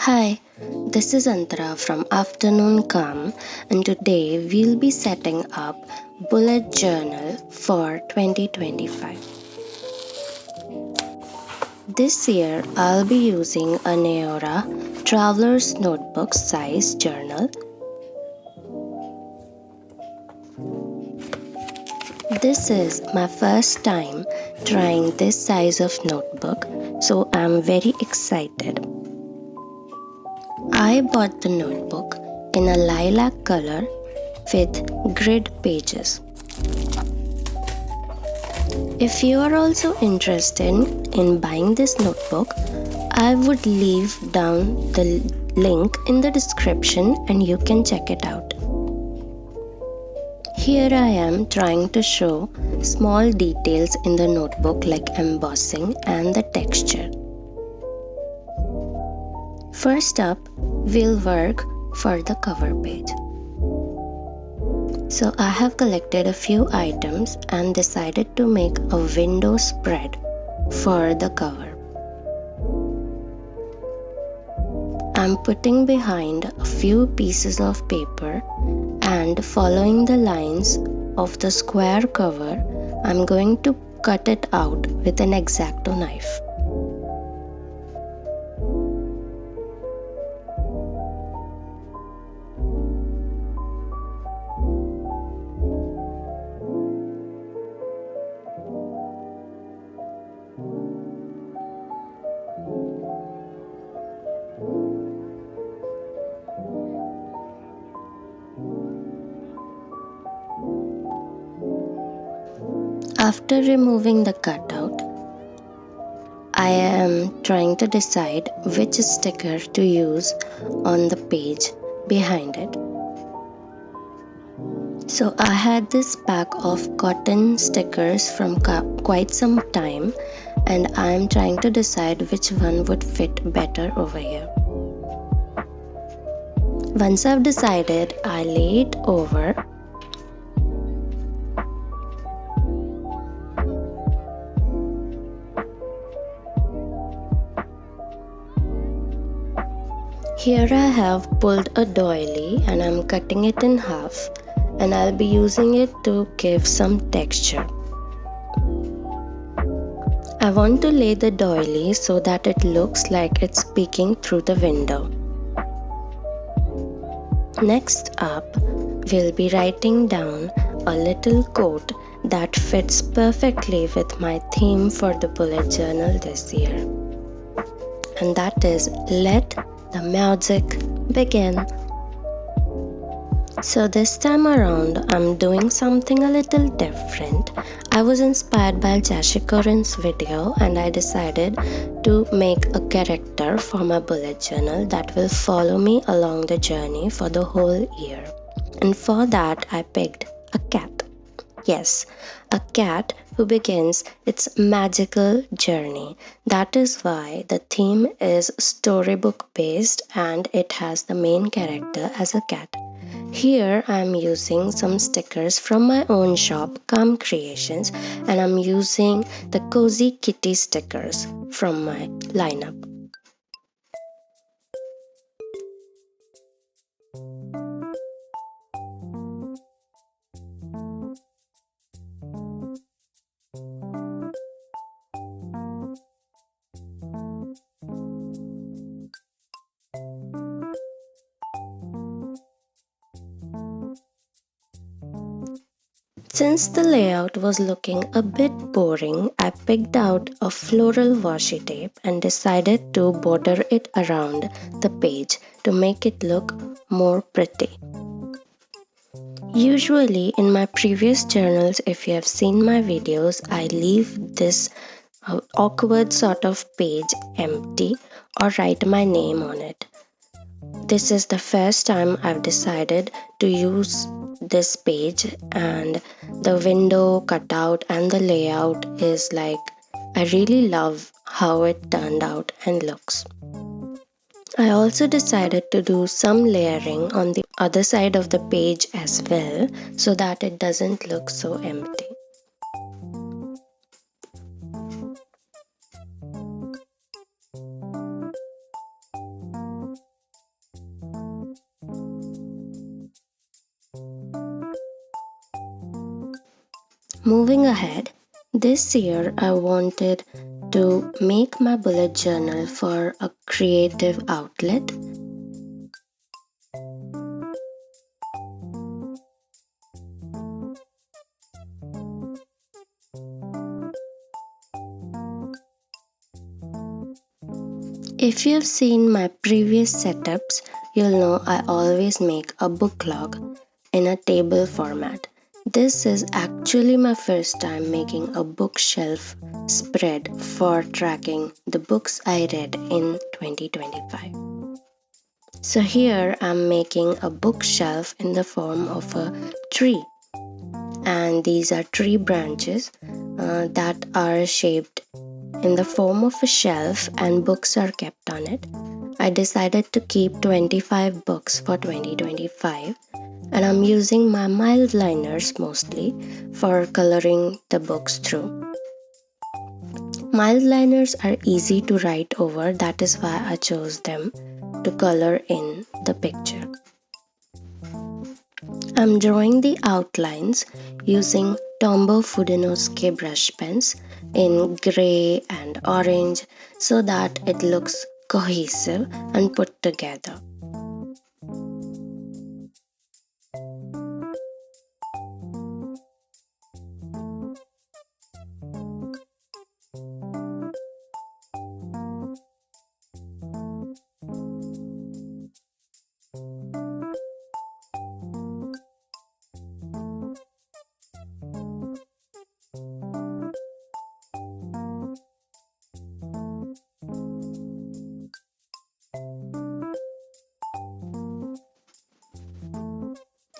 Hi, this is Antara from Afternoon Calm, and today we'll be setting up bullet journal for 2025. This year I'll be using a Neora Traveler's Notebook size journal. This is my first time trying this size of notebook, so I'm very excited. I bought the notebook in a lilac color with grid pages. If you are also interested in buying this notebook, I would leave down the link in the description and you can check it out. Here I am trying to show small details in the notebook like embossing and the texture. First up, we'll work for the cover page. So I have collected a few items and decided to make a window spread for the cover. I'm putting behind a few pieces of paper and following the lines of the square cover, I'm going to cut it out with an X-Acto knife. After removing the cutout, I am trying to decide which sticker to use on the page behind it. So I had this pack of cotton stickers from quite some time and I am trying to decide which one would fit better over here. Once I've decided, I lay it over. Here I have pulled a doily and I'm cutting it in half and I'll be using it to give some texture. I want to lay the doily so that it looks like it's peeking through the window. Next up, we'll be writing down a little quote that fits perfectly with my theme for the bullet journal this year. And that is, let the magic begin. So this time around, I'm doing something a little different. I was inspired by Jashikorin's video and I decided to make a character for my bullet journal that will follow me along the journey for the whole year. And for that, I picked a cat. Yes, a cat who begins its magical journey. That is why the theme is storybook based and it has the main character as a cat. Here I am using some stickers from my own shop, Calm Creations, and I'm using the Cozy Kitty stickers from my lineup. Since the layout was looking a bit boring, I picked out a floral washi tape and decided to border it around the page to make it look more pretty. Usually in my previous journals, if you have seen my videos, I leave this awkward sort of page empty or write my name on it. This is the first time I've decided to use this page and the window cutout and the layout is like, I really love how it turned out and looks. I also decided to do some layering on the other side of the page as well so that it doesn't look so empty. Moving ahead, this year I wanted to make my bullet journal for a creative outlet. If you've seen my previous setups, you'll know I always make a book log in a table format. This is actually my first time making a bookshelf spread for tracking the books I read in 2025. So here I'm making a bookshelf in the form of a tree, and these are tree branches that are shaped in the form of a shelf and books are kept on it. I decided to keep 25 books for 2025, and I'm using my mild liners mostly for coloring the books through. Mild liners are easy to write over, that is why I chose them to color in the picture. I'm drawing the outlines using Tombow Fudenosuke brush pens in grey and orange so that it looks cohesive and put together.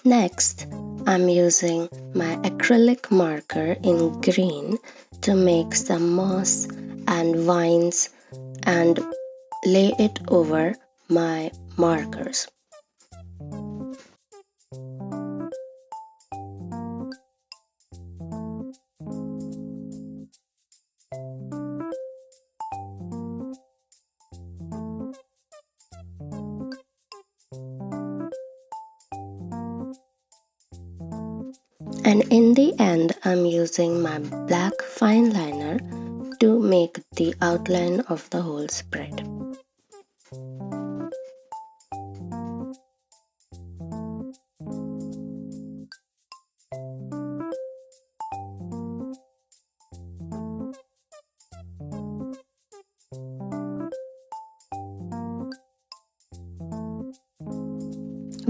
Next, I'm using my acrylic marker in green to make some moss and vines and lay it over my markers. And in the end, I'm using my black fine liner to make the outline of the whole spread.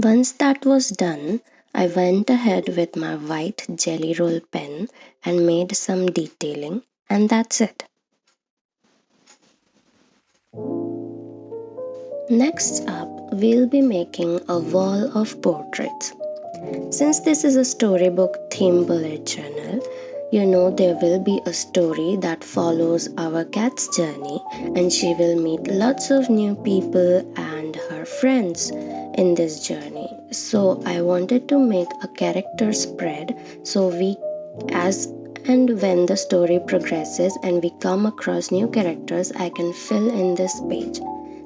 Once that was done, I went ahead with my white jelly roll pen and made some detailing, and that's it. Next up, we'll be making a wall of portraits. Since this is a storybook-themed bullet journal, you know there will be a story that follows our cat's journey, and she will meet lots of new people and her friends in this journey. So I wanted to make a character spread so as and when the story progresses and we come across new characters, I can fill in this page.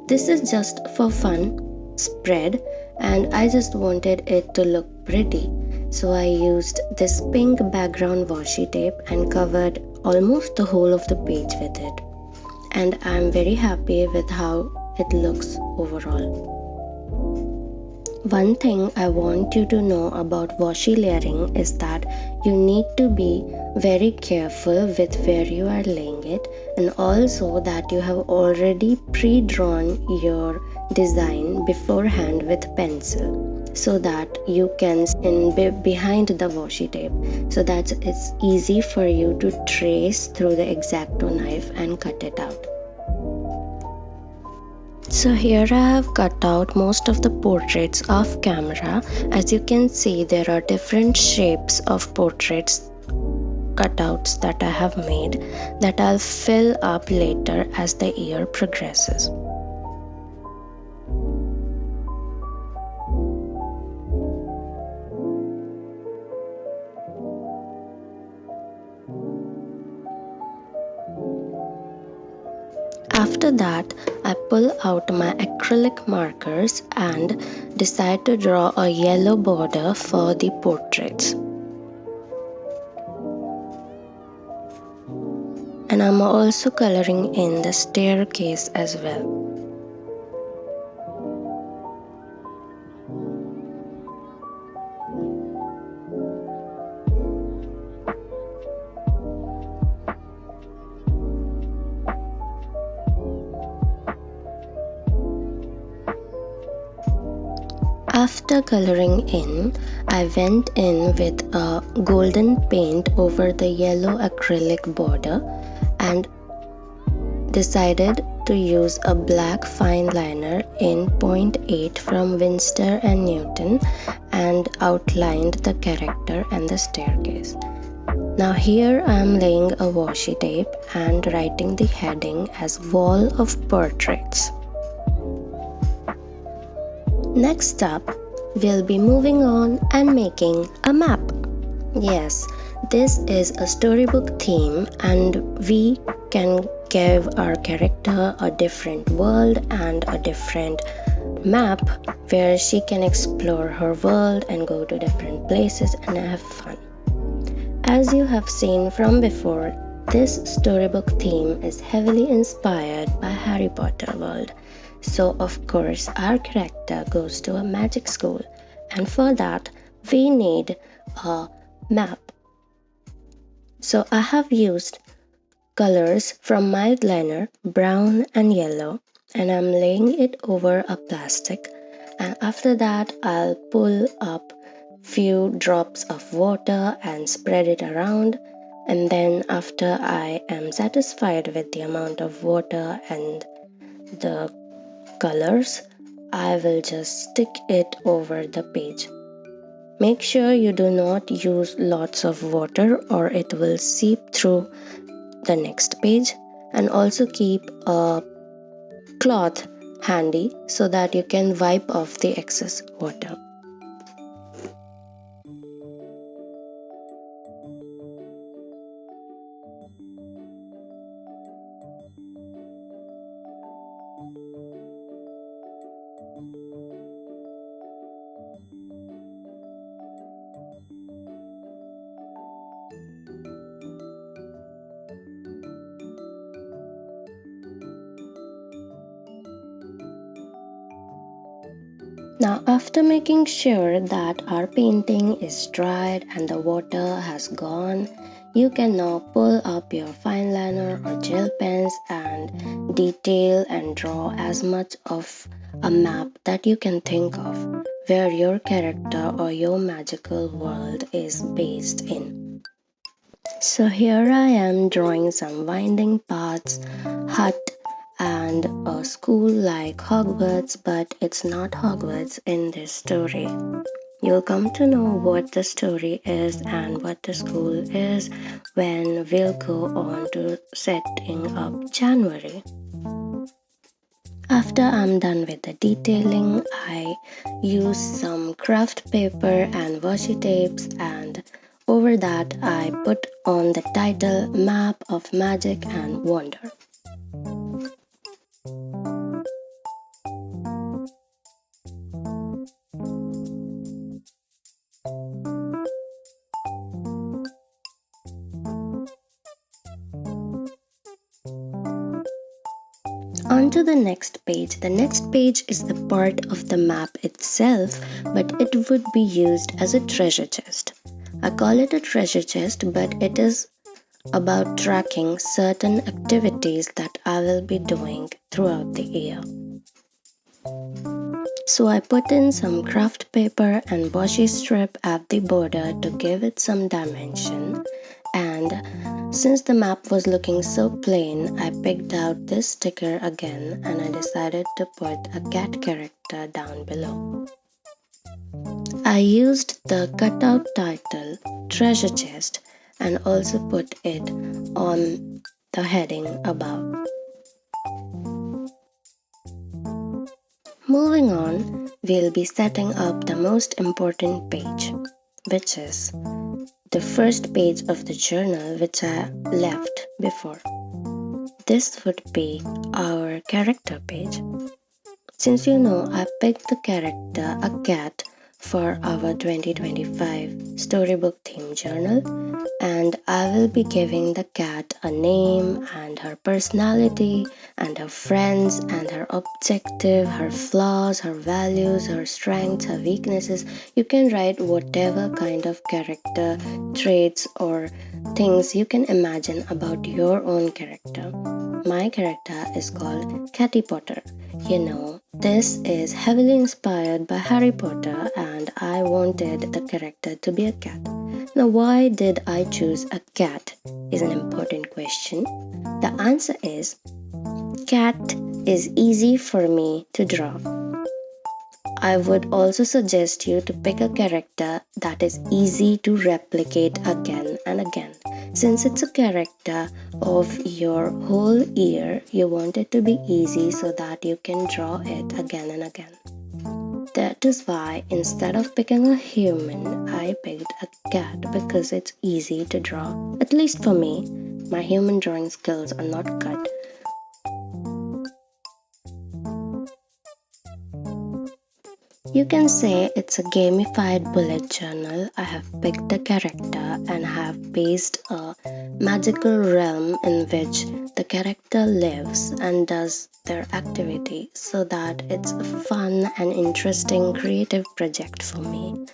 This is just for fun spread, and I just wanted it to look pretty. So I used this pink background washi tape and covered almost the whole of the page with it. And I'm very happy with how it looks overall. One thing I want you to know about washi layering is that you need to be very careful with where you are laying it, and also that you have already pre-drawn your design beforehand with pencil so that you can behind the washi tape, so that it's easy for you to trace through the X-Acto knife and cut it out. So here I have cut out most of the portraits off camera. As you can see, there are different shapes of portraits cutouts that I have made that I'll fill up later as the year progresses. After that, I pull out my acrylic markers and decide to draw a yellow border for the portraits. And I'm also coloring in the staircase as well. After coloring in, I went in with a golden paint over the yellow acrylic border and decided to use a black fine liner in 0.8 from Winstor & Newton and outlined the character and the staircase. Now here I am laying a washi tape and writing the heading as Wall of Portraits. Next up, we'll be moving on and making a map. Yes, this is a storybook theme and we can give our character a different world and a different map where she can explore her world and go to different places and have fun. As you have seen from before, this storybook theme is heavily inspired by Harry Potter world. So of course our character goes to a magic school, and for that we need a map. So I have used colors from my liner, brown and yellow, and I'm laying it over a plastic, and after that I'll pull up few drops of water and spread it around, and then after I am satisfied with the amount of water and the colors, I will just stick it over the page. Make sure you do not use lots of water or it will seep through the next page, and also keep a cloth handy so that you can wipe off the excess water. Now after making sure that our painting is dried and the water has gone, you can now pull up your fine liner or gel pens and detail and draw as much of a map that you can think of where your character or your magical world is based in. So here I am drawing some winding paths, hut, and a school like Hogwarts, but it's not Hogwarts in this story. You'll come to know what the story is and what the school is when we'll go on to setting up January. After I'm done with the detailing, I use some craft paper and washi tapes, and over that I put on the title Map of Magic and Wonder. On to the next page. The next page is the part of the map itself, but it would be used as a treasure chest. I call it a treasure chest, but it is about tracking certain activities that I will be doing throughout the year. So I put in some craft paper and washi strip at the border to give it some dimension, and since the map was looking so plain, I picked out this sticker again and I decided to put a cat character down below. I used the cutout title Treasure Chest and also put it on the heading above. Moving on, we'll be setting up the most important page, which is the first page of the journal which I left before. This would be our character page. Since you know I picked the character a cat for our 2025 storybook theme journal, and I will be giving the cat a name and her personality and her friends and her objective, her flaws, her values, her strengths, her weaknesses. You can write whatever kind of character traits or things you can imagine about your own character. My character is called Catty Potter. This is heavily inspired by Harry Potter, and I wanted the character to be a cat. Now, why did I choose a cat is an important question. The answer is cat is easy for me to draw. I would also suggest you to pick a character that is easy to replicate again and again. Since it's a character of your whole year, you want it to be easy so that you can draw it again and again. That is why instead of picking a human, I picked a cat because it's easy to draw. At least for me, my human drawing skills are not good. You can say it's a gamified bullet journal. I have picked a character and have based a magical realm in which the character lives and does their activity so that it's a fun and interesting creative project for me.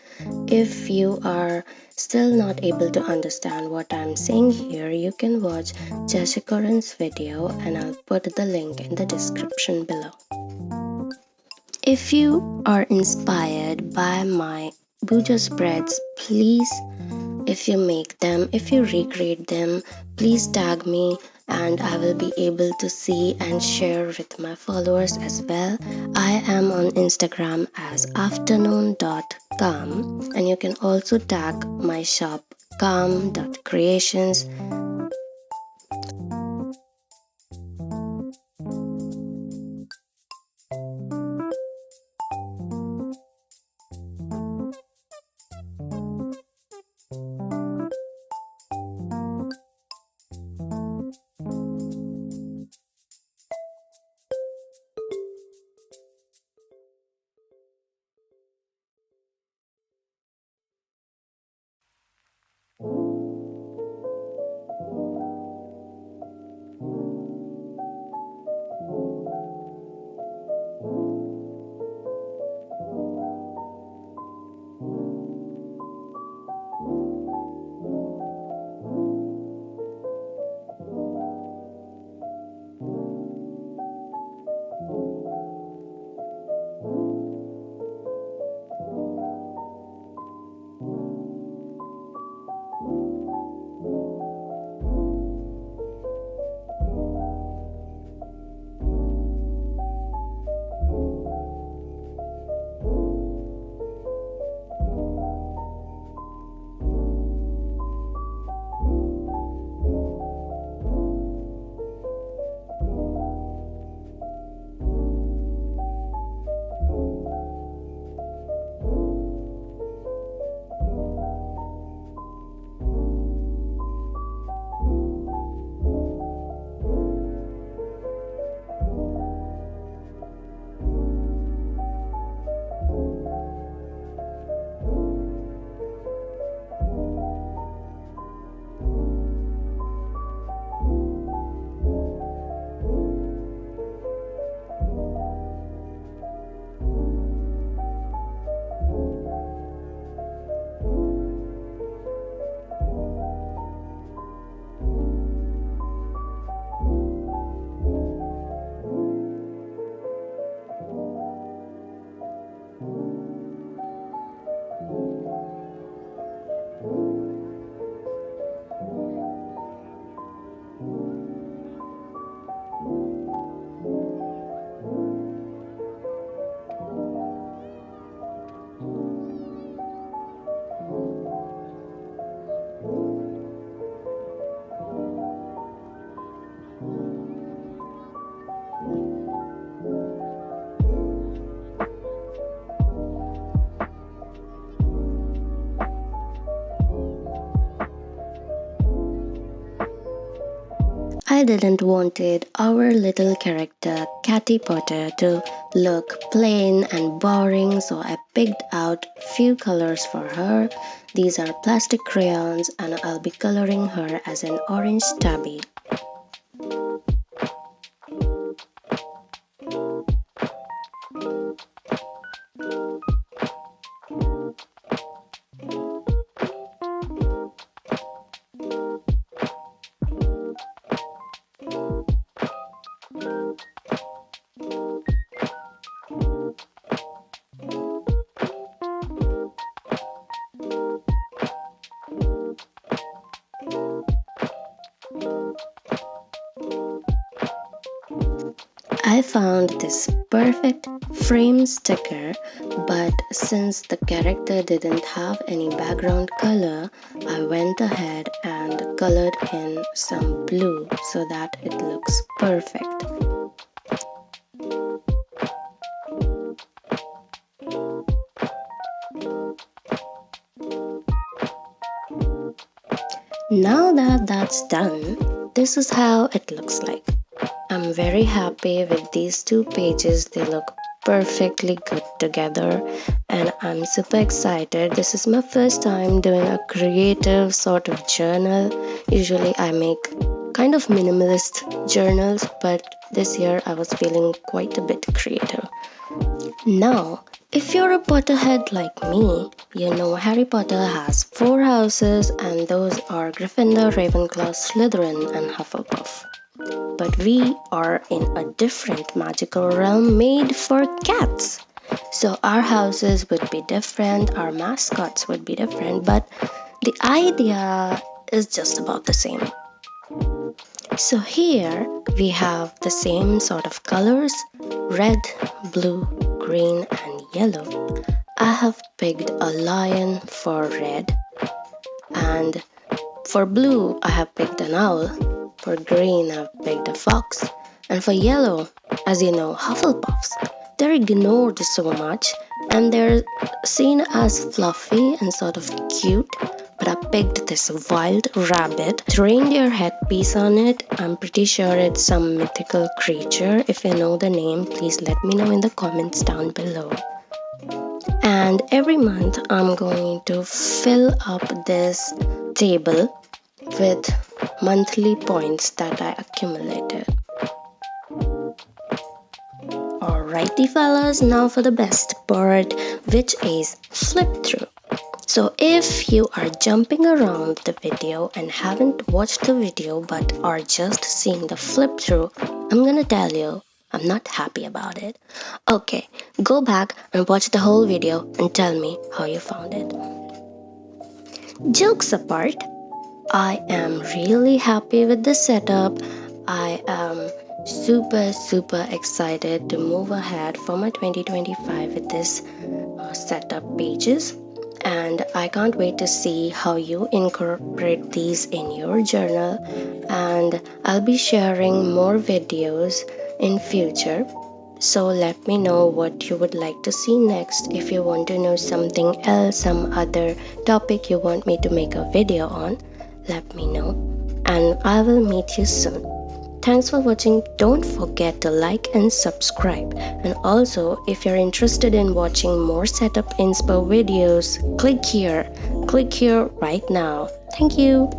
If you are still not able to understand what I'm saying here, you can watch Jessica's video and I'll put the link in the description below. If you are inspired by my Bujo spreads, please, if you make them, if you recreate them, please tag me and I will be able to see and share with my followers as well. I am on Instagram as afternoon.calm, and you can also tag my shop calm.creations. I didn't wanted our little character Catty Potter to look plain and boring, so I picked out few colors for her. These are plastic crayons and I'll be coloring her as an orange tabby. I found this perfect frame sticker, but since the character didn't have any background color, I went ahead and colored in some blue so that it looks perfect. Now that that's done, this is how it looks like. I'm very happy with these two pages. They look perfectly good together and I'm super excited. This is my first time doing a creative sort of journal. Usually I make kind of minimalist journals, but this year I was feeling quite a bit creative. Now, if you're a Potterhead like me, you know Harry Potter has 4 houses and those are Gryffindor, Ravenclaw, Slytherin and Hufflepuff. But we are in a different magical realm made for cats. So our houses would be different, our mascots would be different, but the idea is just about the same. So here we have the same sort of colors, red, blue, green and yellow. I have picked a lion for red, and for blue I have picked an owl. For green, I've picked a fox. And for yellow, as you know, Hufflepuffs. They're ignored so much and they're seen as fluffy and sort of cute. But I picked this wild rabbit, with reindeer headpiece on it. I'm pretty sure it's some mythical creature. If you know the name, please let me know in the comments down below. And every month, I'm going to fill up this table with monthly points that I accumulated. Alrighty fellas, now for the best part, which is flip through. So if you are jumping around the video and haven't watched the video but are just seeing the flip through, I'm gonna tell you, I'm not happy about it. Okay, go back and watch the whole video and tell me how you found it. Jokes apart, I am really happy with the setup. I am super excited to move ahead for my 2025 with this setup pages, and I can't wait to see how you incorporate these in your journal, and I'll be sharing more videos in future. So let me know what you would like to see next. If you want to know something else, some other topic you want me to make a video on, let me know and I will meet you soon. Thanks for watching. Don't forget to like and subscribe. And also, if you're interested in watching more setup inspo videos, click here right now. Thank you.